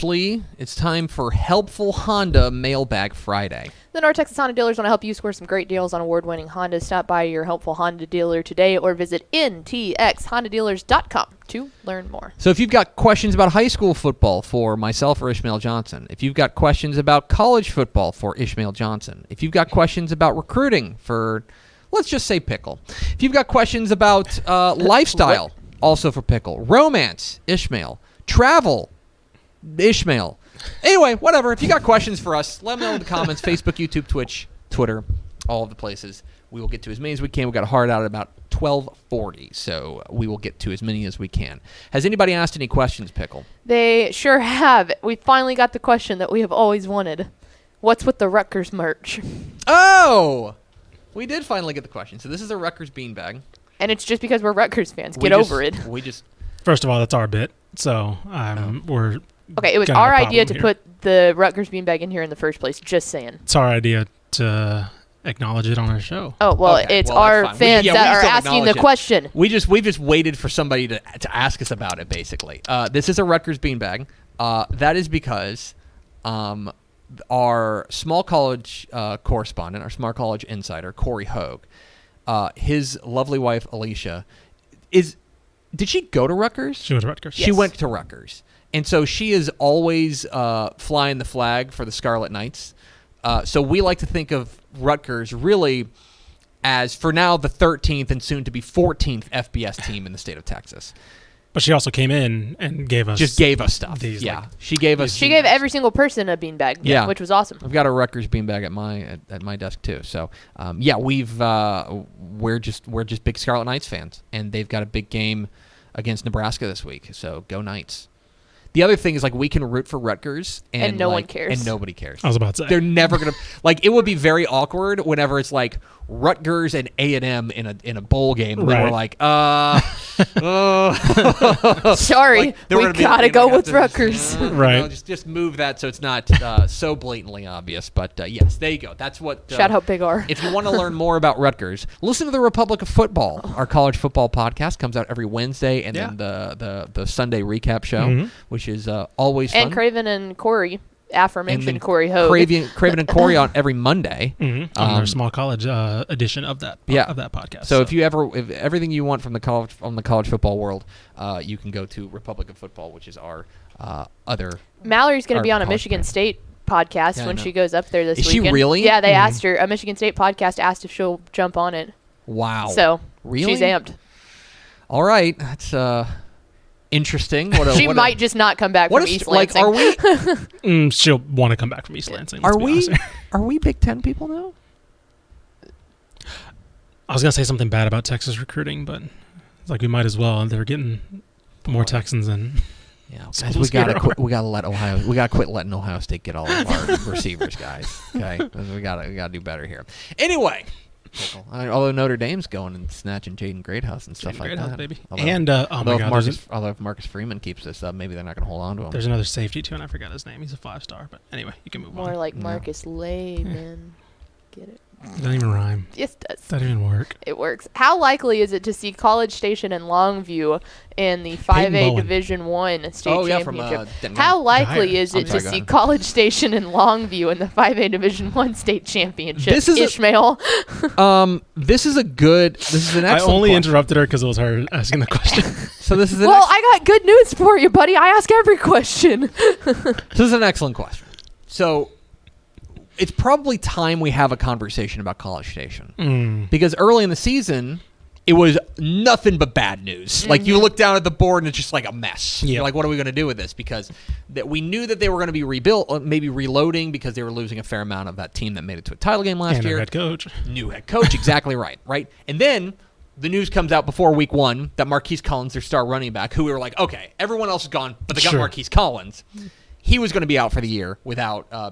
Ashley, it's time for Helpful Honda Mailbag Friday. The North Texas Honda dealers want to help you score some great deals on award-winning Hondas. Stop by your Helpful Honda dealer today or visit ntxhondadealers.com to learn more. So if you've got questions about high school football for myself or Ishmael Johnson, if you've got questions about college football for Ishmael Johnson, if you've got questions about recruiting for, let's just say, Pickle, if you've got questions about lifestyle, also for Pickle, romance, Ishmael, travel, Ishmael. Anyway, whatever. If you got questions for us, let them know in the comments. Facebook, YouTube, Twitch, Twitter, all of the places. We will get to as many as we can. We've got a hard out at about 12:40, so we will get to as many as we can. Has anybody asked any questions, Pickle? They sure have. We finally got the question that we have always wanted. What's with the Rutgers merch? Oh! We did finally get the question. So this is a Rutgers beanbag. And it's just because we're Rutgers fans. Get over it. First of all, that's our bit, so we're... Okay, it was our idea to put the Rutgers beanbag in here in the first place, just saying. It's our idea to acknowledge it on our show. Oh, well, okay, it's our fans that are asking the question. We've just waited for somebody to ask us about it, basically. This is a Rutgers beanbag. That is because our small college correspondent, our small college insider, Corey Hogue, his lovely wife, Alicia, did she go to Rutgers? She went to Rutgers. She went to Rutgers. And so she is always flying the flag for the Scarlet Knights. So we like to think of Rutgers really as, for now, the 13th and soon to be 14th FBS team in the state of Texas. But she also came in and gave us stuff. These, yeah, she gave every single person a beanbag. Yeah, which was awesome. I've got a Rutgers beanbag at my desk too. So we're just big Scarlet Knights fans, and they've got a big game against Nebraska this week. So go Knights. The other thing is, we can root for Rutgers, and no one cares. And nobody cares. I was about to say. They're never going to... it would be very awkward whenever it's, Rutgers and A&M in a bowl game. And right. We're like, sorry, we got to go with Rutgers. Right. Just move that so it's not so blatantly obvious. But, yes, there you go. That's what... Shout out Big R. If you want to learn more about Rutgers, listen to the Republic of Football. Our college football podcast comes out every Wednesday, and then the Sunday recap show, which is always fun. And Craven and Corey, aforementioned Corey Hogue. Craven and Corey on every Monday. On their small college edition of that podcast. So if everything you want from the college football world, you can go to Republic of Football, which is our other. Mallory's going to be on a Michigan State podcast when she goes up there this weekend. Is she really? Yeah, they asked her. A Michigan State podcast asked if she'll jump on it. Wow. So really? She's amped. All right, that's interesting. She might just not come back from East Lansing. Are we? She'll want to come back from East Lansing. Are we Big Ten people now? I was gonna say something bad about Texas recruiting, but it's we might as well. They're getting more Texans in. Yeah, guys, we gotta quit letting Ohio State get all of our receivers, guys. Okay, we gotta do better here. Anyway. Although Notre Dame's going and snatching Jaden Greathouse and stuff like that. Baby. Although if Marcus Freeman keeps this up, maybe they're not going to hold on to him. There's another safety, too, and I forgot his name. He's a 5-star. But anyway, you can move on. More like Marcus Layman. Get it? Doesn't even rhyme. Yes, it does. Doesn't even work. It works. How likely is it to see College Station and Longview in the 5A Division I state championship? How likely is it to see College Station and Longview in the 5A Division I state championship? Ishmael. This is an excellent I only question. interrupted her because it was her asking the question. So this is I got good news for you, buddy. I ask every question. This is an excellent question. So it's probably time we have a conversation about College Station. Because early in the season, it was nothing but bad news. You look down at the board and it's just a mess. You're like, what are we going to do with this? Because we knew that they were going to be rebuilt, maybe reloading because they were losing a fair amount of that team that made it to a title game last year. New head coach, exactly right. And then the news comes out before week 1 that Marquise Collins, their star running back, who we were like, okay, everyone else is gone, but they got Marquise Collins. He was going to be out for the year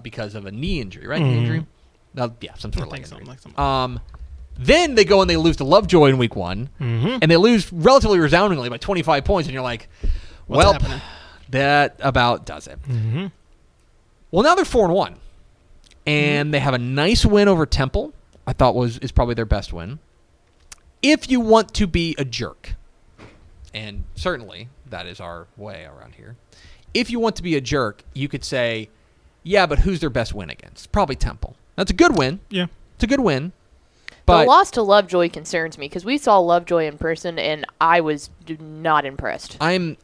because of a knee injury, right? Knee injury? Some sort of leg injury. Then they go and they lose to Lovejoy in week 1, and they lose relatively resoundingly by 25 points, and you're like, well, that about does it. Well, now they're 4-1, and they have a nice win over Temple. I thought is probably their best win. If you want to be a jerk, and certainly that is our way around here, if you want to be a jerk, you could say, yeah, but who's their best win against? Probably Temple. That's a good win. Yeah. It's a good win. But the loss to Lovejoy concerns me because we saw Lovejoy in person and I was not impressed. I'm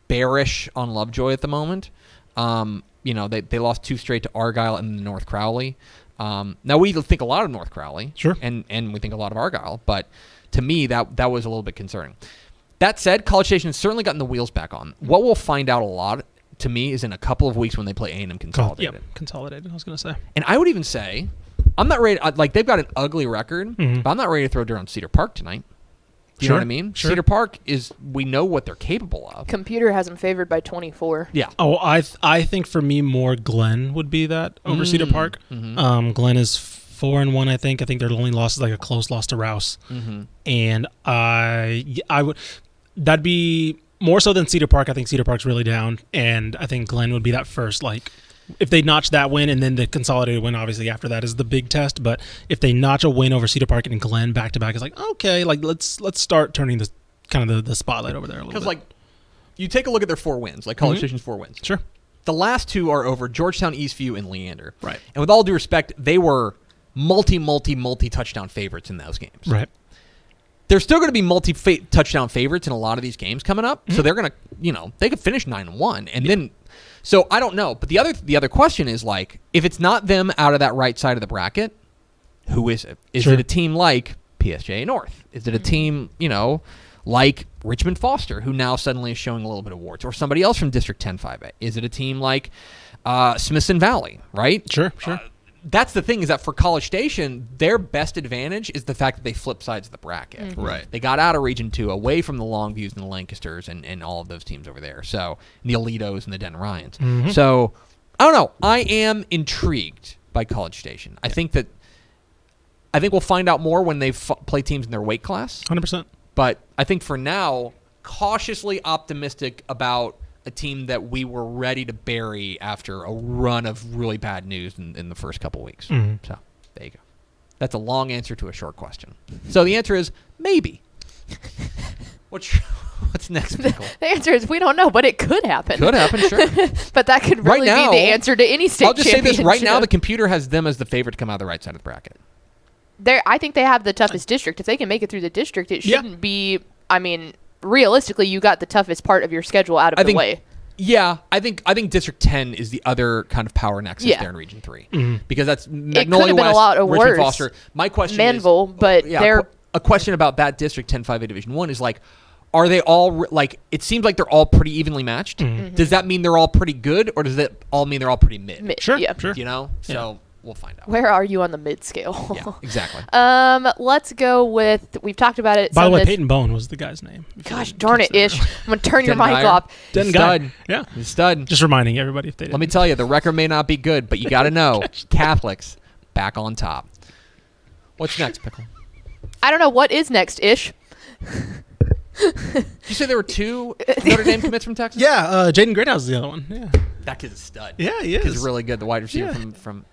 bearish on Lovejoy at the moment. They lost 2 straight to Argyle and North Crowley. Now we think a lot of North Crowley, sure, and we think a lot of Argyle, but to me that was a little bit concerning. That said, College Station has certainly gotten the wheels back on. What we'll find out a lot, to me, is in a couple of weeks when they play A&M Consolidated. Yep, Consolidated, I was going to say. And I would even say, I'm not ready, they've got an ugly record, but I'm not ready to throw dirt on Cedar Park tonight. You know what I mean? Sure. Cedar Park we know what they're capable of. Computer has them favored by 24. Yeah. Oh, I think for me, more Glenn would be that over Cedar Park. Mm-hmm. Glenn is 4-1, I think. I think their only loss is like a close loss to Rouse. Mm-hmm. And I would, that'd be more so than Cedar Park. I think Cedar Park's really down, and I think Glenn would be that first, if they notch that win and then the consolidated win, obviously after that is the big test. But if they notch a win over Cedar Park and Glenn back to back, it's okay, let's start turning this kind of the spotlight over there a little bit. Because you take a look at their 4 wins, College Station's 4 wins. Sure. The last 2 are over Georgetown, Eastview, and Leander. Right. And with all due respect, they were multi touchdown favorites in those games. Right. They're still going to be touchdown favorites in a lot of these games coming up. Mm-hmm. So they're going to, they could finish 9-1 and then. So I don't know, but the other question is if it's not them out of that right side of the bracket, who is it? Is it a team like PSJ North? Is it a team like Richmond Foster, who now suddenly is showing a little bit of warts, or somebody else from District 10-5A? Is it a team like Smithson Valley? Right? Sure. That's the thing, is that for College Station, their best advantage is the fact that they flip sides of the bracket. Mm-hmm. Right. They got out of Region 2, away from the Longviews and the Lancasters and all of those teams over there. So, the Alitos and the Denton Ryans. Mm-hmm. So, I don't know. I am intrigued by College Station. I think we'll find out more when they play teams in their weight class. 100%. But I think for now, cautiously optimistic about a team that we were ready to bury after a run of really bad news in the first couple weeks. Mm-hmm. So, there you go. That's a long answer to a short question. So, the answer is maybe. What's next, Pickle? The answer is we don't know, but it could happen. Could happen, sure. But that could really be the answer to any state championship. I'll just say this. Right now, the computer has them as the favorite to come out of the right side of the bracket. I think they have the toughest district. If they can make it through the district, it shouldn't be, realistically, you got the toughest part of your schedule out of the way. Yeah, I think District 10 is the other kind of power nexus there in Region 3. Mm-hmm. Because that's Magnolia West, a lot Richmond worse. Foster. My question Manville, but they're... A question about that District 10-5A Division 1 is are they all, it seems like they're all pretty evenly matched. Mm-hmm. Does that mean they're all pretty good, or does that all mean they're all pretty mid? Sure, yeah. Sure. So... We'll find out. Where are you on the mid scale? Yeah, exactly. Let's go with, we've talked about it. By the way, Peyton Bone was the guy's name. Gosh darn it, Ish. I'm going to turn your mic off. Stud. Yeah. Stud. Just reminding everybody if they didn't. Let me tell you, the record may not be good, but you got to know, Catholics back on top. What's next, Pickle? I don't know. What is next, Ish? Did you say there were 2 Notre Dame commits from Texas? Yeah, Jaden Greathouse is the other one. Yeah. That kid's a stud. Yeah, he is. He's really good. The wide receiver from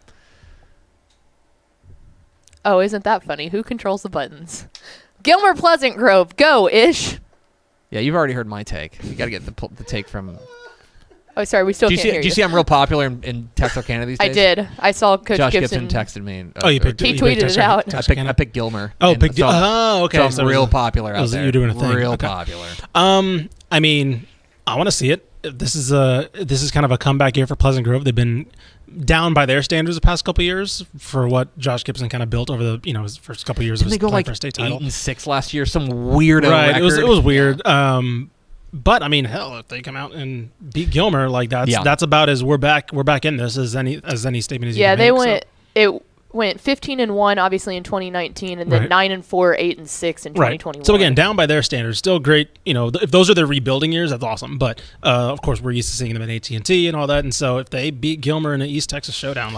Oh, isn't that funny? Who controls the buttons? Gilmer Pleasant Grove. Go, Ish. Yeah, you've already heard my take. You got to get the take from... Oh, sorry, we still can't hear you. Do you see I'm real popular in Texarkana these days? I did. I saw Coach Josh Gibson texted me. You picked He tweeted it out. I picked Gilmer. Oh, okay. So I'm real popular out there. You're doing a thing. Real popular. I want to see it. This is kind of a comeback year for Pleasant Grove. They've been down by their standards the past couple of years for what Josh Gibson kind of built over the his first couple of years of his play for a state title. 8-6 last year, some weirdo record. It was weird. But hell, if they come out and beat Gilmer, that's about as we're back in this as any statement as you can make. Yeah, they went. It went 15-1, obviously in 2019, and then 9-4, 8-6 in 2021. So again, down by their standards, still great. If those are their rebuilding years, that's awesome. But of course, we're used to seeing them at AT&T and all that. And so if they beat Gilmer in an East Texas showdown,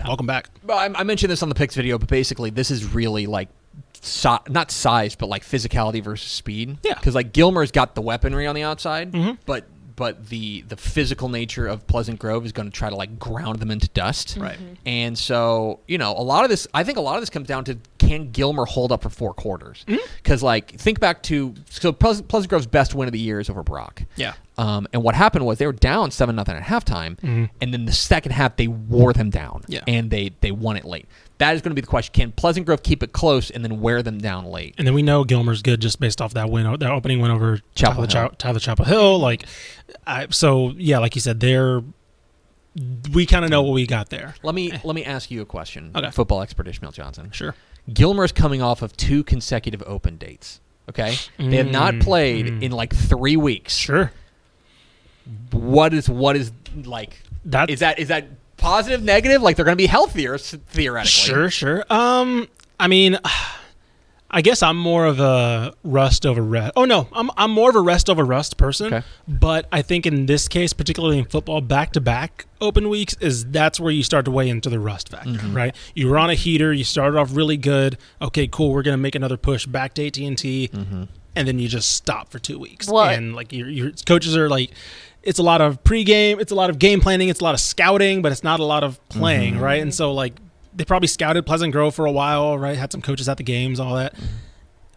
welcome back. Well, I mentioned this on the picks video, but basically, this is really not size, but physicality versus speed. Yeah. Because Gilmer's got the weaponry on the outside, but the physical nature of Pleasant Grove is going to try to ground them into dust. Right. Mm-hmm. And so, a lot of this comes down to, can Gilmer hold up for 4 quarters? Because think back to Pleasant Grove's best win of the year is over Brock. Yeah. And what happened was they were down 7-0 at halftime, and then the second half they wore them down, and they won it late. That is going to be the question. Can Pleasant Grove keep it close and then wear them down late? And then we know Gilmer's good just based off that win, their opening win over Tyler Chapel Hill. Like you said, we kind of know what we got there. Let me ask you a question. Okay. Football expert Ishmael Johnson. Sure. Gilmer's coming off of 2 consecutive open dates. Okay, they have not played in like 3 weeks. Sure. What is like that? Is that positive, negative? Like they're going to be healthier theoretically. Sure. I mean, I guess I'm more of a rust over rest. Oh no, I'm more of a rest over rust person. Okay. But I think in this case, particularly in football, back-to-back open weeks that's where you start to weigh into the rust factor, right? You were on a heater, you started off really good. Okay, cool. We're gonna make another push back to AT&T, and then you just stop for 2 weeks. What? And like your coaches are like, it's a lot of pregame, it's a lot of game planning, it's a lot of scouting, but it's not a lot of playing, right? And so like they probably scouted Pleasant Grove for a while, right? Had some coaches at the games, all that.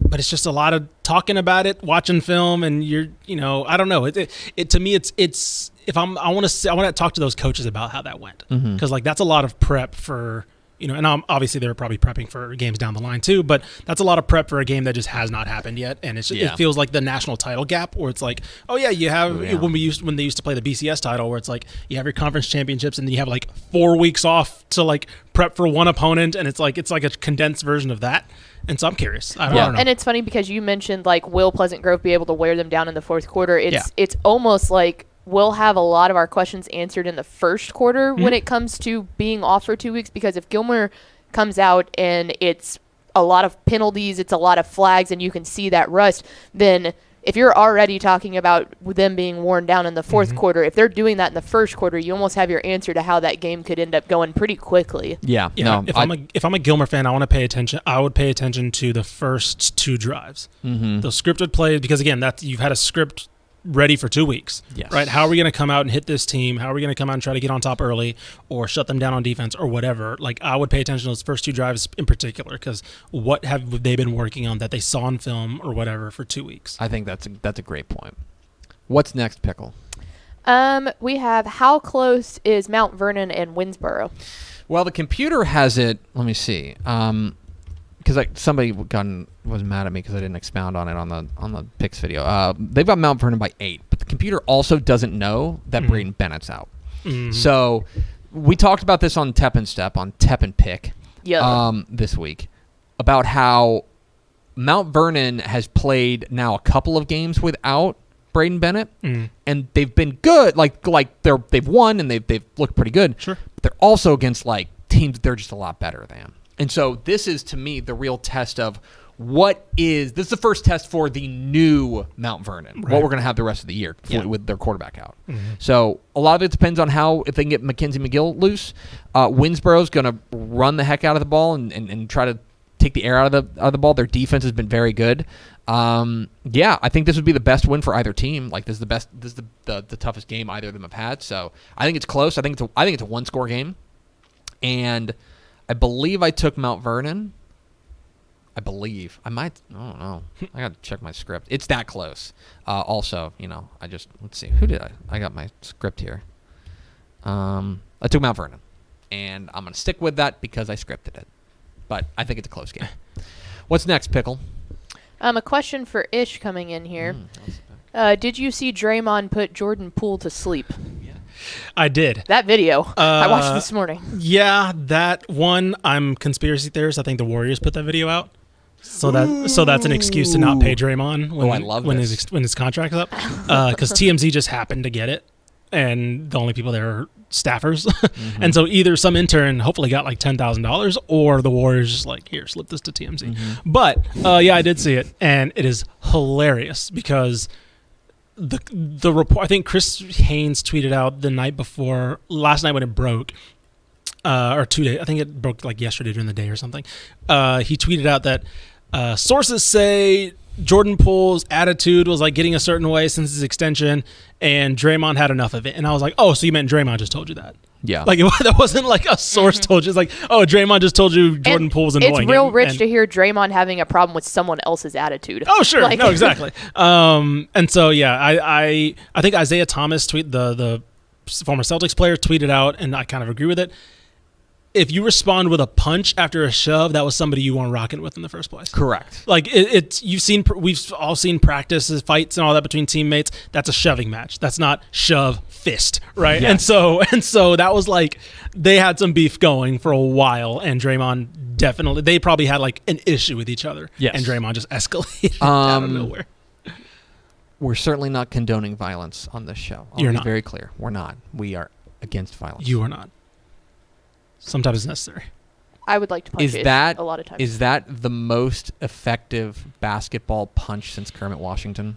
But it's just a lot of talking about it, watching film, and I don't know. It to me, it's if I want to talk to those coaches about how that went, because like that's a lot of prep for and obviously they're probably prepping for games down the line too, but that's a lot of prep for a game that just has not happened yet, and it feels like the national title gap, where it's like, you have when they used to play the BCS title, where it's like you have your conference championships and then you have like 4 weeks off to like prep for one opponent, and it's like a condensed version of that. And so I'm curious. I don't know. And it's funny because you mentioned like, will Pleasant Grove be able to wear them down in the fourth quarter? It's almost like we'll have a lot of our questions answered in the first quarter when it comes to being off for 2 weeks, because if Gilmer comes out and it's a lot of penalties, it's a lot of flags, and you can see that rust, then if you're already talking about them being worn down in the fourth quarter, if they're doing that in the first quarter, you almost have your answer to how that game could end up going pretty quickly. Yeah. No, if I'm a Gilmer fan, I want to pay attention. I would pay attention to the first 2 drives. Those scripted plays, because again, you've had a script ready for 2 weeks, right? How are we going to come out and hit this team? How are we going to come out and try to get on top early or shut them down on defense or whatever? Like, I would pay attention to those first 2 drives in particular, because what have they been working on that they saw in film or whatever for 2 weeks? I think that's a great point. What's next, Pickle? We have, how close is Mount Vernon and Winsboro? Well, the computer has it. Let me see. Because somebody was mad at me because I didn't expound on it on the picks video. They've got Mount Vernon by 8, but the computer also doesn't know that Braden Bennett's out. So we talked about this on Tep and Step, on Tep and Pick this week, about how Mount Vernon has played now a couple of games without Braden Bennett, and they've been good. Like they've won and they've looked pretty good. Sure, but they're also against like teams they're just a lot better than. And so this is, to me, the real test of this is the first test for the new Mount Vernon, what we're going to have the rest of the year with their quarterback out. So a lot of it depends on if they can get Mackenzie McGill loose. Winsboro's going to run the heck out of the ball and try to take the air out of the ball. Their defense has been very good. I think this would be the best win for either team. Like, this is the toughest game either of them have had. So I think it's close. I think it's a 1-score game. And I believe I took Mount Vernon. I don't know. I got to check my script. It's that close. Also, let's see. Who did I? I got my script here. I took Mount Vernon. And I'm going to stick with that because I scripted it. But I think it's a close game. What's next, Pickle? A question for Ish coming in here. Did you see Draymond put Jordan Poole to sleep? I did. That video. I watched this morning. Yeah, that one, I'm conspiracy theorist. I think the Warriors put that video out. So that's an excuse to not pay Draymond when his contract's up. Because TMZ just happened to get it. And the only people there are staffers. And so either some intern hopefully got like $10,000 or the Warriors just like, here, slip this to TMZ. But I did see it. And it is hilarious because the report, I think Chris Haynes tweeted out the night before, last night when it broke, or 2 days, I think it broke like yesterday during the day or something. He tweeted out that sources say Jordan Poole's attitude was like getting a certain way since his extension, and Draymond had enough of it. And I was like, oh, so you meant Draymond just told you that? Yeah. Like, that wasn't like a source told you. It's like, oh, Draymond just told you Jordan Poole was annoying. It's real rich to hear Draymond having a problem with someone else's attitude. Oh, sure. Like, no, exactly. And so, yeah, I think Isaiah Thomas, the former Celtics player, tweeted out, and I kind of agree with it. If you respond with a punch after a shove, that was somebody you weren't rocking with in the first place. Correct. Like we've all seen practices, fights, and all that between teammates. That's a shoving match. That's not shove fist, right? Yes. And so that was like they had some beef going for a while, and Draymond they probably had like an issue with each other. Yes. And Draymond just escalated out of nowhere. We're certainly not condoning violence on this show. You're not. Very clear. We're not. We are against violence. You are not. Sometimes it's necessary. I would like to punch a lot of times. Is that the most effective basketball punch since Kermit Washington?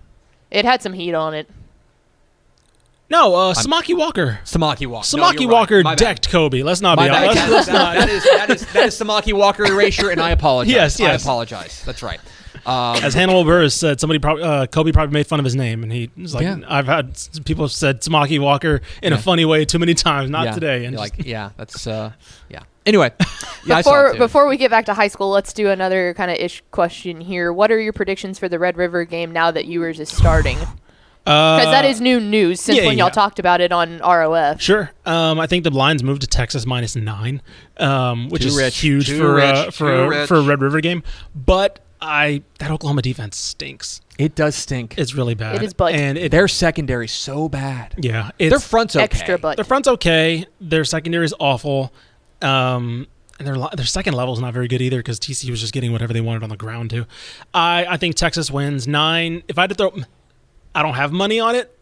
It had some heat on it. No, Samaki Walker. Samaki Walker decked Kobe. Let's not be honest. That is Samaki Walker erasure, and I apologize. Yes. I apologize. That's right. As Hannibal Buress said, Kobe probably made fun of his name, and he was like, I've had people have said Samaki Walker in a funny way too many times, not today. And that's Anyway, before we get back to high school, let's do another kind of ish question here. What are your predictions for the Red River game now that Ewers is starting? Because that is new news since when y'all talked about it on ROF. Sure. I think the line's moved to Texas -9, which is huge for a Red River game. But that Oklahoma defense stinks. It does stink. It's really bad. It is butt. And their secondary's so bad. Yeah. Their front's okay. Extra butt. Their front's okay. Their secondary's awful. And their second level's not very good either because TCU was just getting whatever they wanted on the ground too. I think Texas wins 9. If I had to throw, I don't have money on it,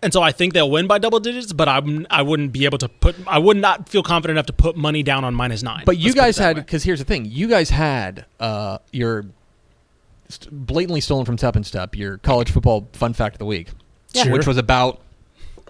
and so I think they'll win by double digits. But I wouldn't be able to I would not feel confident enough to put money down on -9. But you guys had, because here's the thing, you guys had your blatantly stolen from Tup and Stup, your college football fun fact of the week, which was about.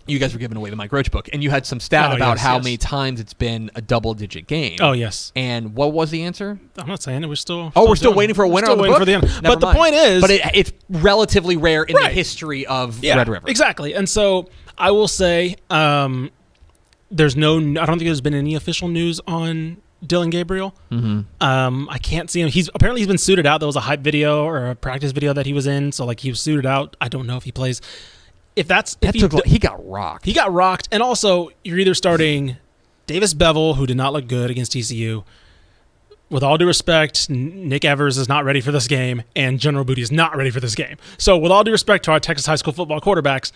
You guys were giving away the Mike Roach book, and you had some stat about how many times it's been a double-digit game. Oh, yes. And what was the answer? I'm not saying it. We're still we're still waiting for a winner on the book? For the end. But the point is... But it's relatively rare in the history of Red River. Exactly. And so I will say there's I don't think there's been any official news on Dylan Gabriel. Mm-hmm. I can't see him. Apparently he's been suited out. There was a hype video or a practice video that he was in, so like he was suited out. I don't know if he plays... He got rocked. He got rocked, and also you're either starting Davis Bevel, who did not look good against TCU. With all due respect, Nick Evers is not ready for this game, and General Booty is not ready for this game. So with all due respect to our Texas high school football quarterbacks,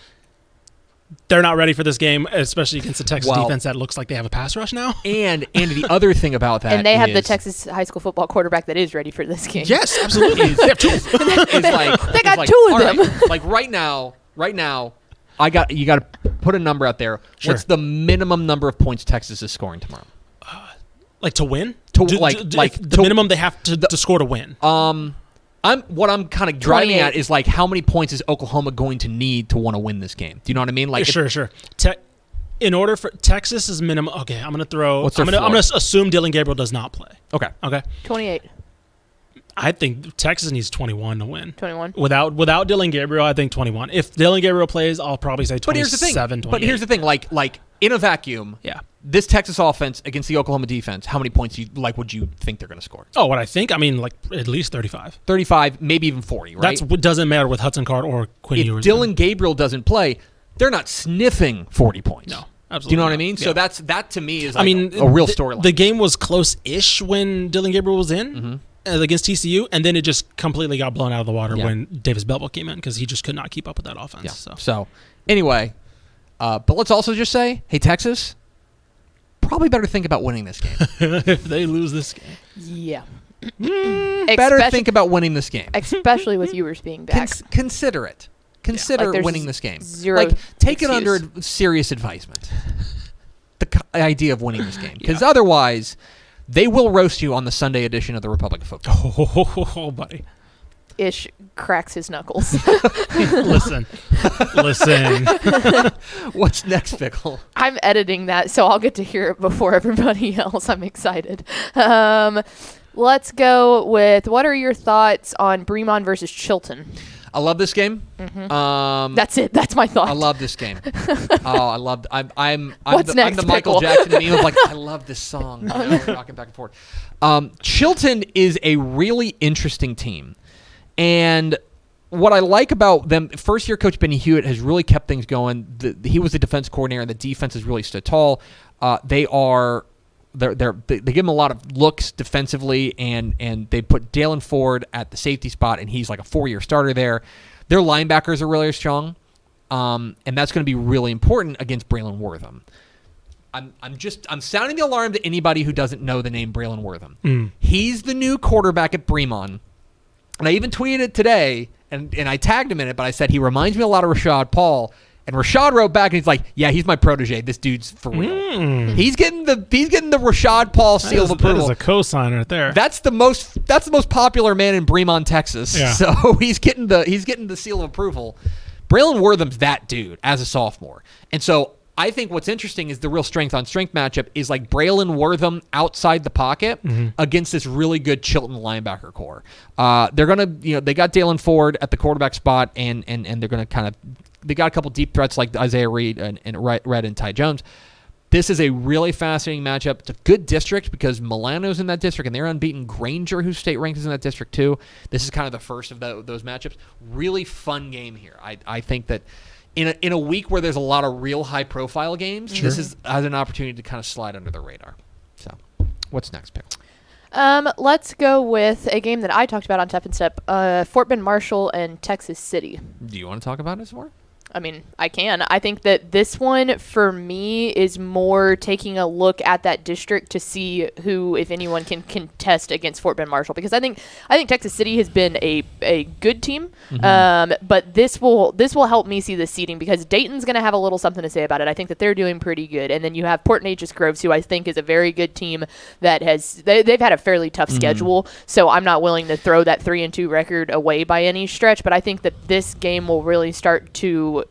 they're not ready for this game, especially against the Texas defense that looks like they have a pass rush now. And the other thing about that and they have the Texas high school football quarterback that is ready for this game. Yes, absolutely. They have 2. They got 2 of them. Right, like right now, you got to put a number out there. Sure. What's the minimum number of points Texas is scoring tomorrow? Like to win? The minimum they have to score to win. I'm kind of driving at is like how many points is Oklahoma going to need to want to win this game? Do you know what I mean? Like sure. In order for Texas's minimum, okay, I'm going to assume Dylan Gabriel does not play. Okay. 28. I think Texas needs 21 to win. 21. Without Dylan Gabriel, I think 21. If Dylan Gabriel plays, I'll probably say 27, 28. But here's the thing, like in a vacuum, this Texas offense against the Oklahoma defense, how many points would you think they're going to score? Oh, what I think? I mean, like at least 35. 35, maybe even 40, right? That's what doesn't matter with Hudson Card or Quinn Ewers. If Dylan Gabriel doesn't play, they're not sniffing 40 points. No. Absolutely. Do you know what I mean? Yeah. So that to me is a real storyline. The game was close-ish when Dylan Gabriel was in against TCU, and then it just completely got blown out of the water when Davis Bevel came in because he just could not keep up with that offense. Yeah. So anyway, but let's also just say, hey, Texas, probably better think about winning this game. If they lose this game. Yeah. Better think about winning this game. Especially with Ewers being back. Consider it. Consider winning this game. Zero take it under serious advisement. The idea of winning this game. Because otherwise, they will roast you on the Sunday edition of the Republic of Football. Oh, buddy. Ish cracks his knuckles. Listen. What's next, Pickle? I'm editing that, so I'll get to hear it before everybody else. I'm excited. Let's go with, what are your thoughts on Bremond versus Chilton? I love this game. Mm-hmm. That's it. That's my thought. I love this game. I love. I'm What's next, the Michael Jackson meme of like, I love this song. We're rocking back and forth. Chilton is a really interesting team, and what I like about them, first-year coach Benny Hewitt has really kept things going. He was the defense coordinator, and the defense has really stood tall. They give him a lot of looks defensively, and they put Dalen Ford at the safety spot, and he's like a 4-year starter there. Their linebackers are really strong, and that's going to be really important against Braylon Wortham. I'm sounding the alarm to anybody who doesn't know the name Braylon Wortham. He's the new quarterback at Bremont, and I even tweeted it today, and I tagged him in it, but I said he reminds me a lot of Rashad Paul. And Rashad wrote back and he's like, "Yeah, he's my protege. This dude's for real. He's getting the Rashad Paul seal of approval." That is a cosign right there. That's the most popular man in Bremont, Texas. Yeah. So he's getting the seal of approval. Braylon Wortham's that dude as a sophomore, and so I think what's interesting is the real strength on strength matchup is like Braylon Wortham outside the pocket against this really good Chilton linebacker core. They're gonna, they got Dalen Ford at the quarterback spot, and they're gonna kind of. They got a couple deep threats like Isaiah Reed and Red and Ty Jones. This is a really fascinating matchup. It's a good district because Milano's in that district, and they're unbeaten. Granger, who's state ranked, is in that district too. This is kind of the first of those matchups. Really fun game here. I think that in a week where there's a lot of real high-profile games, this has an opportunity to kind of slide under the radar. So, what's next, Pickle? Let's go with a game that I talked about on Tap and Step, Fort Bend Marshall and Texas City. Do you want to talk about it some more? I mean, I can. I think that this one, for me, is more taking a look at that district to see who, if anyone, can contest against Fort Bend Marshall. Because I think Texas City has been a good team, but this will help me see the seeding because Dayton's going to have a little something to say about it. I think that they're doing pretty good. And then you have Port Neches Groves, who I think is a very good team that they've had a fairly tough schedule. So I'm not willing to throw that 3-2 record away by any stretch. But I think that this game will really start to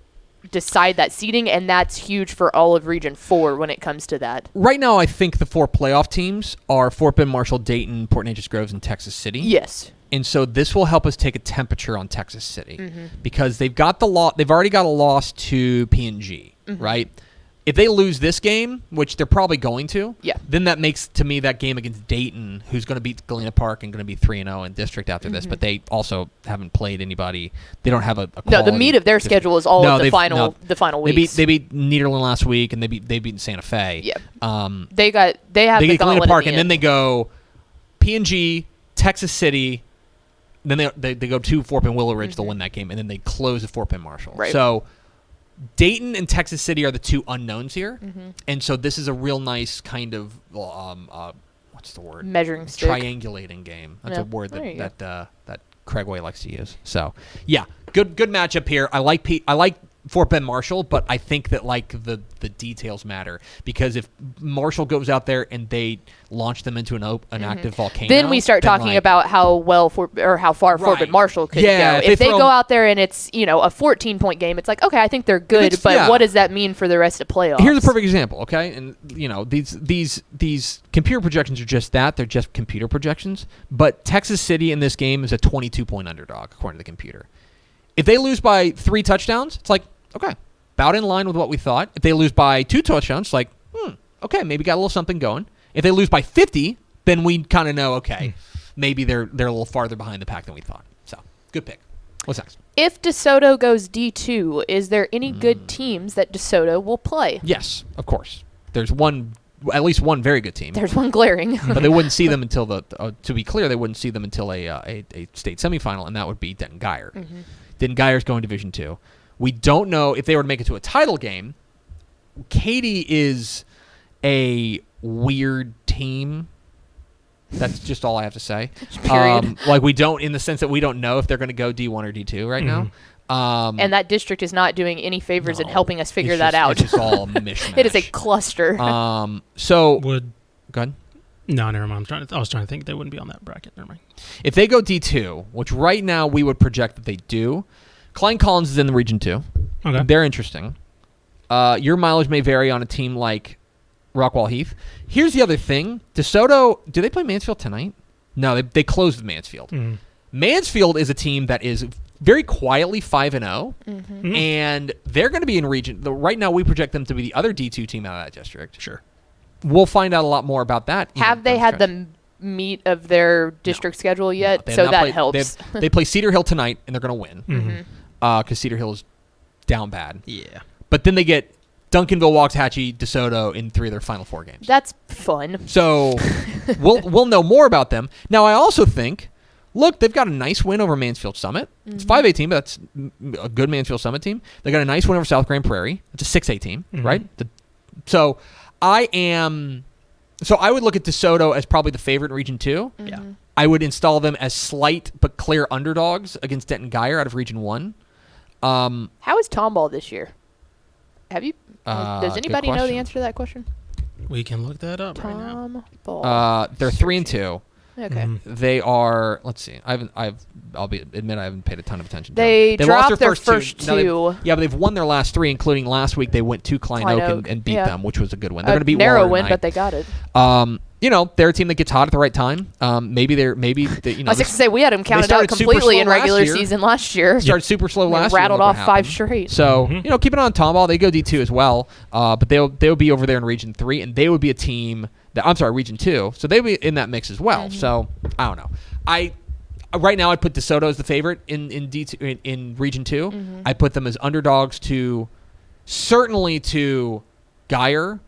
decide that seeding, and that's huge for all of Region 4 when it comes to that. Right now, I think the 4 playoff teams are Fort Bend, Marshall, Dayton, Port Neches Groves, and Texas City. Yes. And so this will help us take a temperature on Texas City because they've already got a loss to P&G, right? If they lose this game, which they're probably going to, then that makes, to me, that game against Dayton, who's going to beat Galena Park and going to be 3-0 in district after this, but they also haven't played anybody. They don't have a no, the meat of their schedule is all of the final weeks. They beat Nederland last week, and they beat Santa Fe. Yeah. They get Galena Park, and then they go P&G, Texas City. Then they go to Fort Bend Willow Ridge. They'll win that game, and then they close at Fort Bend Marshall. Right. So Dayton and Texas City are the 2 unknowns here, and so this is a real nice kind of what's the word? Measuring stick. Triangulating game. That's a word that Craig Way likes to use. So yeah, good matchup here. I like Fort Bend Marshall, but I think that the details matter because if Marshall goes out there and they launch them into an active volcano, then we start talking about how far Fort Bend Marshall could go. If they go out there and it's a 14-point game, it's like, okay, I think they're good, but what does that mean for the rest of playoffs? Here's a perfect example, okay? And these computer projections are just that; they're just computer projections. But Texas City in this game is a 22-point underdog according to the computer. If they lose by 3 touchdowns, it's like, okay, about in line with what we thought. If they lose by 2 touchdowns, it's like, okay, maybe got a little something going. If they lose by 50, then we kind of know, okay, maybe they're a little farther behind the pack than we thought. So, good pick. What's next? If DeSoto goes D2, is there any good teams that DeSoto will play? Yes, of course. There's at least one very good team. There's one glaring. But they wouldn't see them until to be clear, they wouldn't see them until a state semifinal, and that would be Denton Guyer. Denton Guyer's going Division II. We don't know if they were to make it to a title game. Katy is a weird team. That's just all I have to say. Period. We don't, in the sense that we don't know if they're going to go D1 or D2 right now. And that district is not doing any favors in helping us figure that out. It's just all a mishmash. It is a cluster. Go ahead. No, never mind. I was trying to think they wouldn't be on that bracket. Never mind. If they go D2, which right now we would project that they do, Klein Collins is in the Region 2. Okay. They're interesting. Your mileage may vary on a team like Rockwall Heath. Here's the other thing. DeSoto, do they play Mansfield tonight? No, they closed with Mansfield. Mansfield is a team that is very quietly 5-0, and they're going to be in region. Right now, we project them to be the other D2 team out of that district. Sure. We'll find out a lot more about that. Have they had the meat of their district schedule yet? So that helps. They play Cedar Hill tonight, and they're going to win because Cedar Hill is down bad. Yeah. But then they get Duncanville, Waxahachie, DeSoto in 3 of their final 4 games. That's fun. So we'll know more about them. Now, I also think, look, they've got a nice win over Mansfield Summit. It's a 5A team, but that's a good Mansfield Summit team. They got a nice win over South Grand Prairie. It's a 6A team, right? So I would look at DeSoto as probably the favorite in Region 2. Yeah. I would install them as slight but clear underdogs against Denton Geyer out of Region 1. How is Tomball this year? Have you? Does anybody know the answer to that question? We can look that up right now. Tomball. They're 3-2. Okay. They are. Let's see. I'll admit I haven't paid a ton of attention. They dropped their first two. But they've won their last 3, including last week. They went to Klein Oak and beat them, which was a good win. They're going to beat narrow Warren win, tonight. but they got it. They're a team that gets hot at the right time. I was going to say we had them counted out completely in regular season last year. Started super slow last year. Rattled off 5 straight. So keep an eye on Tomball. They go D2 as well, but they'll be over there in Region 3, and they would be a team Region 2. So they'd be in that mix as well. So I don't know. Right now I'd put DeSoto as the favorite in D2 in Region 2. I put them as underdogs certainly to Geyer.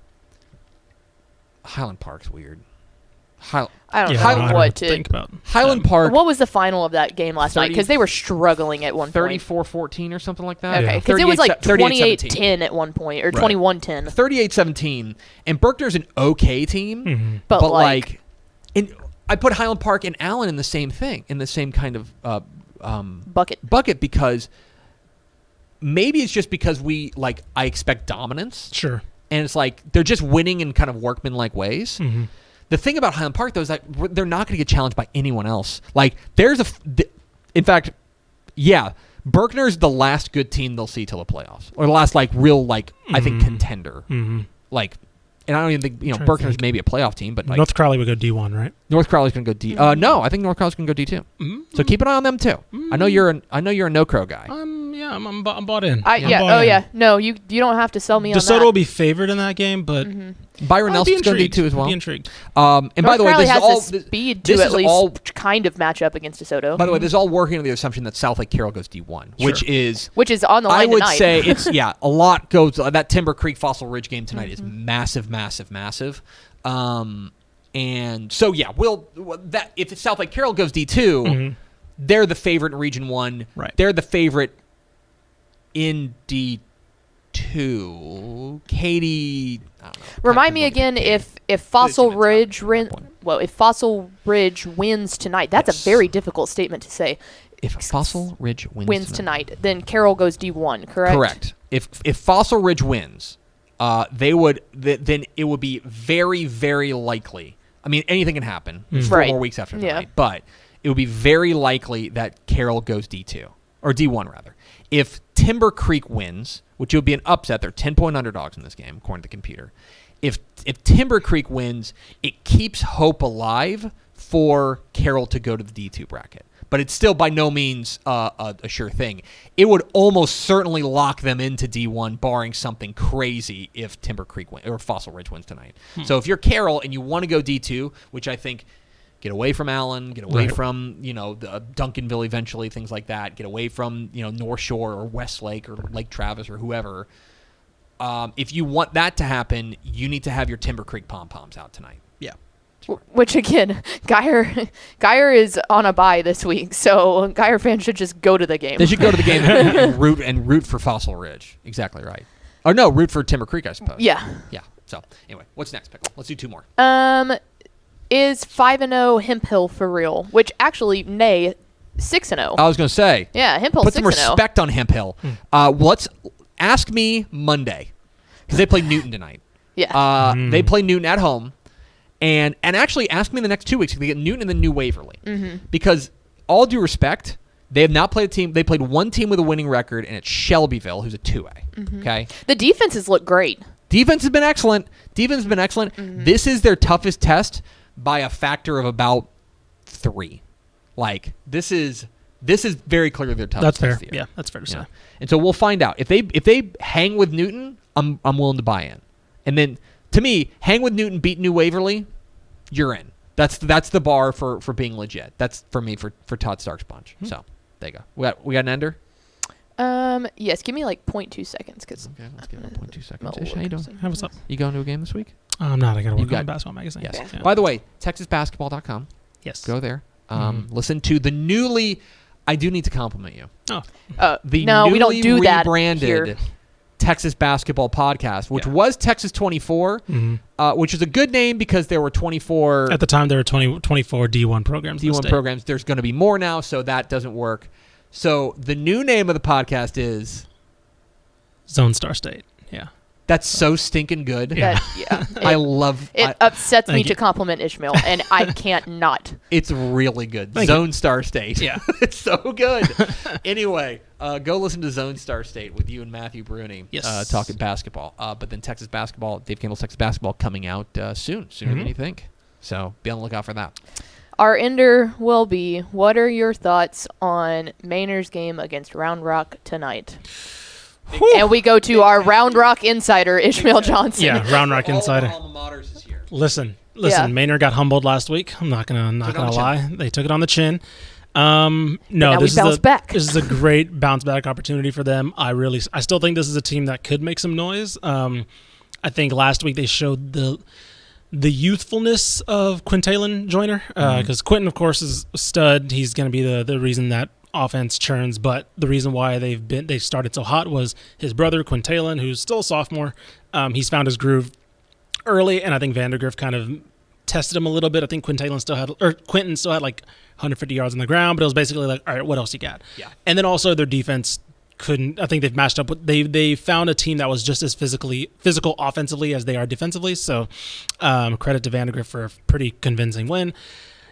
Highland Park's weird. I don't know what to think about. Highland Park. What was the final of that game last night? Because they were struggling at one point. 34-14 or something like that. Okay, because it was like 28-10 at one point, or 21-10. 38-17. And Berkner's an okay team, but like I put Highland Park and Allen in the same thing, in the same kind of bucket, because maybe it's just because I expect dominance. Sure. And it's like they're just winning in kind of workman-like ways. The thing about Highland Park, though, is that they're not going to get challenged by anyone else. Like, in fact, Berkner's the last good team they'll see till the playoffs, or the last real I think contender. And I don't even think Berkner's maybe a playoff team, but North Crowley would go D1, right? North Crowley's going to go D. No, I think North Crowley's going to go D2. So keep an eye on them too. I know you're a No Crow guy. I'm bought in. No, you don't have to sell me on that. DeSoto will be favored in that game, but Byron Nelson's going to D2 as well. Be intrigued. And by the way, this has is all the speed to at least kind of match up against DeSoto. By the way, this is all working on the assumption that South Lake Carroll goes D1, which is on the line tonight. I would tonight. say it's a lot goes. That Timber Creek Fossil Ridge game tonight is massive. And so if South Lake Carroll goes D2, they're the favorite in Region 1. Right. They're the favorite in D2. Katie, I don't know. Remind me again if Fossil Ridge wins tonight. That's a very difficult statement to say. If Fossil Ridge wins tonight, then Carroll goes D1, correct? Correct. If Fossil Ridge wins, then it would be very, very likely. I mean, anything can happen. 4 more weeks after tonight, but it would be very likely that Carroll goes D2 or D1 rather. If Timber Creek wins, which would be an upset, they're 10-point underdogs in this game according to the computer. If Timber Creek wins, it keeps hope alive for Carroll to go to the D2 bracket. But it's still by no means a sure thing. It would almost certainly lock them into D1, barring something crazy if Timber Creek or Fossil Ridge wins tonight. So if you're Carroll and you want to go D2, which I think get away from Allen, get away from the Duncanville eventually, things like that. Get away from North Shore or Westlake or Lake Travis or whoever. If you want that to happen, you need to have your Timber Creek pom-poms out tonight. Yeah. Which again, Geyer is on a bye this week, so Geyer fans should just go to the game. They should go to the game and root for Fossil Ridge. Exactly right. Or no, root for Timber Creek, I suppose. Yeah. So anyway, what's next, Pickle? Let's do 2 more. Is 5-0 Hemp Hill for real? Which actually, 6-0. I was going to say. Yeah, Hemp Hill 6-0. Put some respect on Hemp Hill. Let's ask me Monday, because they play Newton tonight. Yeah. They play Newton at home. And actually ask me in the next 2 weeks if they get Newton and then New Waverly. Because all due respect, they have not played a team. They played one team with a winning record, and it's Shelbyville, who's a 2A. Okay. The defenses look great. Defense has been excellent. This is their toughest test by a factor of about 3. This is This is very clearly their toughest test. That's fair. Yeah, that's fair to say. And so we'll find out. If they hang with Newton, I'm willing to buy in. And then, to me, hang with Newton, beat New Waverly, you're in. That's the bar for being legit. That's for me for Todd Stark's bunch. So there you go. We got an ender. Yes. Give me like 0.2 seconds, because okay, let's give it 0.2 seconds. Ish, how you doing? Hey, what's up? You going to a game this week? I'm not. I got to work on Basketball Magazine. Yes. Yeah. By the way, TexasBasketball.com. Yes. Go there. Listen to the newly. I do need to compliment you. Oh. The no, we don't do that rebranded here. Texas Basketball Podcast, which was Texas 24, which is a good name because there were 24. At the time, there were 24 D1 programs. D1 programs. There's going to be more now, so that doesn't work. So the new name of the podcast is Zone Star State. Yeah. That's so stinking good. Yeah. I love it. It upsets me to compliment Ishmael, and I can't not. It's really good. Thank Zone you. Star State. Yeah. It's so good. Anyway, go listen to Zone Star State with you and Matthew Bruni. Yes. Talking basketball. But then Texas Basketball, Dave Campbell's Texas Basketball coming out sooner than you think. So be on the lookout for that. Our ender will be, what are your thoughts on Mainer's game against Round Rock tonight? And we go to our Round Rock insider, Ishmael Johnson. Yeah, Round Rock insider. All the alma maters is here. Listen. Yeah. Manor got humbled last week. I'm not gonna lie. They took it on the chin. No, this is a great bounce back opportunity for them. I still think this is a team that could make some noise. I think last week they showed the youthfulness of Quintalon Joyner, because Quentin, of course, is a stud. He's going to be the reason that offense churns, but the reason why they started so hot was his brother Quintalon, who's still a sophomore. He's found his groove early, and I think Vandergriff kind of tested him a little bit. I think Quinton still had like 150 yards on the ground, but it was basically like, all right, what else you got? Yeah. And then also their defense couldn't. I think they've matched up with they found a team that was just as physical offensively as they are defensively. So credit to Vandergriff for a pretty convincing win.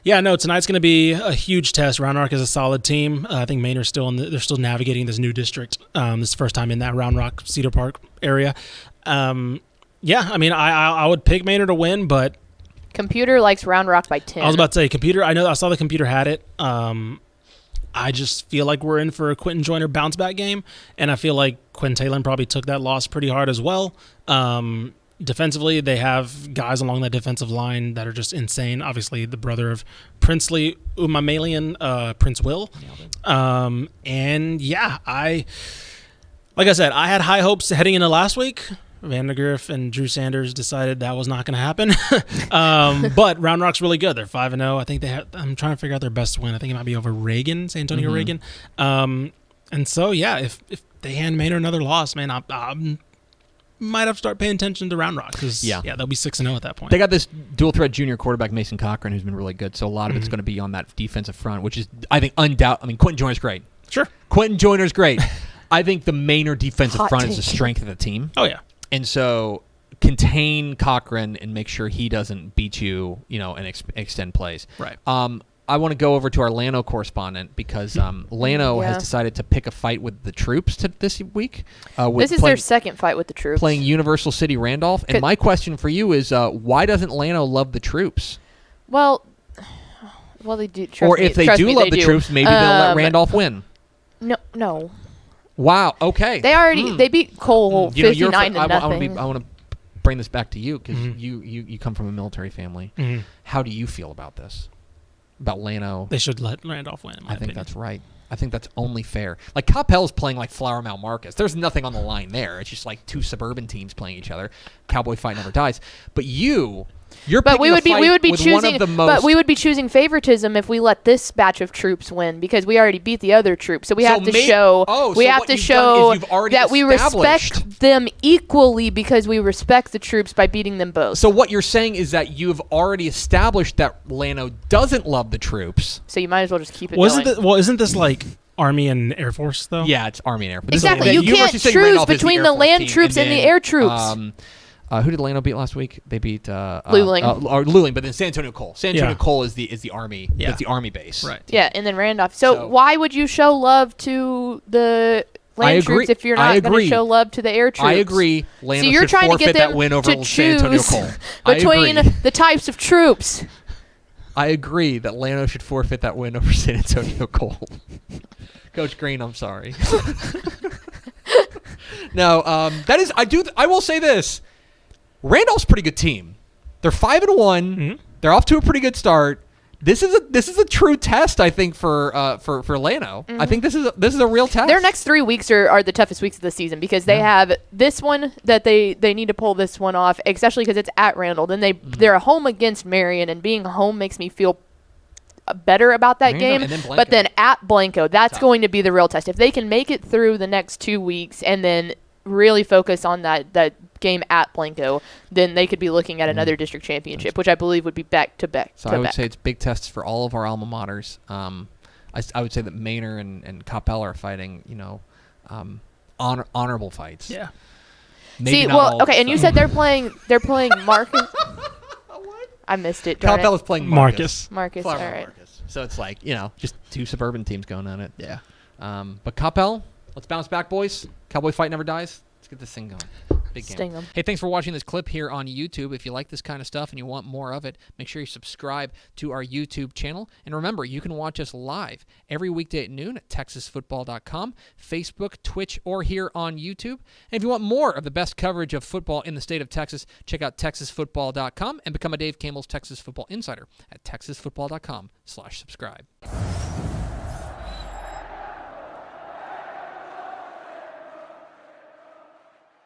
Yeah, no, tonight's going to be a huge test. Round Rock is a solid team. I think Mainer's they're still navigating this new district. This is the first time in that Round Rock, Cedar Park area. Yeah, I mean, I would pick Maynard to win, but Computer likes Round Rock by 10. I was about to say Computer. I saw the Computer had it. I just feel like we're in for a Quentin Joyner bounce back game, and I feel like Quentin Talon probably took that loss pretty hard as well. Defensively, they have guys along that defensive line that are just insane. Obviously, the brother of Princely Umamalian, Prince Will. And yeah, like I said, I had high hopes heading into last week. Vandergriff and Drew Sanders decided that was not going to happen. But Round Rock's really good. They're 5-0. I think I'm trying to figure out their best win. I think it might be over San Antonio Reagan. And so, yeah, if they hand Maynard another loss, man, I might have to start paying attention to Round Rock because they'll be 6-0 at that point. They got this dual threat junior quarterback Mason Cochran who's been really good. So a lot of it's going to be on that defensive front, which is I think undoubtedly. I mean, Quentin Joyner's great. Sure, Quentin Joyner's great. I think the Maynard defensive front is the strength of the team. Oh yeah, and so contain Cochran and make sure he doesn't beat you, and extend plays. Right. I want to go over to our Llano correspondent because Llano has decided to pick a fight with the troops this week. This is their second fight with the troops. Playing Universal City Randolph. And my question for you is, why doesn't Llano love the troops? Well, they do. Or if they do love the troops, maybe they'll let Randolph win. No. Wow. Okay. They beat Cole 59 to nothing. I want to bring this back to you because you come from a military family. How do you feel about this? About Llano? They should let Randolph win. I think that's right. I think that's only fair. Like Coppell's playing like Flower Mount Marcus. There's nothing on the line there. It's just like two suburban teams playing each other. Cowboy fight never dies. But you're but we would be choosing but we would be choosing favoritism if we let this batch of troops win because we already beat the other troops. So we have to show that we respect them equally because we respect the troops by beating them both. So what you're saying is that you've already established that Llano doesn't love the troops. So you might as well just keep it going. Isn't this like Army and Air Force though? Yeah, it's Army and Air Force. Exactly. You can't choose between the land troops and the air troops. Who did Llano beat last week? They beat Luling. But then San Antonio Cole. San Antonio Cole is the Army. Yeah. That's the Army base. Right. Yeah, and then Randolph. So why would you show love to the land troops if you're not going to show love to the air troops? I agree. Llano so you're trying to get them that win over to San Antonio choose Cole. between the types of troops. I agree that Llano should forfeit that win over San Antonio Gold. Coach Green, I'm sorry. No, that is. I will say this: Randolph's a pretty good team. They're 5-1. Mm-hmm. They're off to a pretty good start. This is a true test, I think, for Llano. Mm-hmm. I think this is a real test. Their next 3 weeks are the toughest weeks of the season because they have this one that they need to pull this one off, especially because it's at Randall. Then they're home against Marion, and being home makes me feel better about that game. But then at Blanco, that's going to be the real test. If they can make it through the next 2 weeks and then really focus on that game at Blanco, then they could be looking at another district championship, which I believe would be back to back. So I would say it's big tests for all of our alma maters. I would say that Manor and Coppell are fighting, honorable fights. Yeah. Okay, and you said they're playing Marcus. I missed it. Coppell is playing Marcus. Marcus, all right. Marcus. So it's like, just two suburban teams going on it. Yeah. But Coppell, let's bounce back, boys. Cowboy fight never dies. Let's get this thing going. Big game. Sting 'em. Hey, thanks for watching this clip here on YouTube. If you like this kind of stuff and you want more of it, make sure you subscribe to our YouTube channel. And remember, you can watch us live every weekday at noon at TexasFootball.com, Facebook, Twitch, or here on YouTube. And if you want more of the best coverage of football in the state of Texas, check out TexasFootball.com and become a Dave Campbell's Texas Football Insider at TexasFootball.com/subscribe.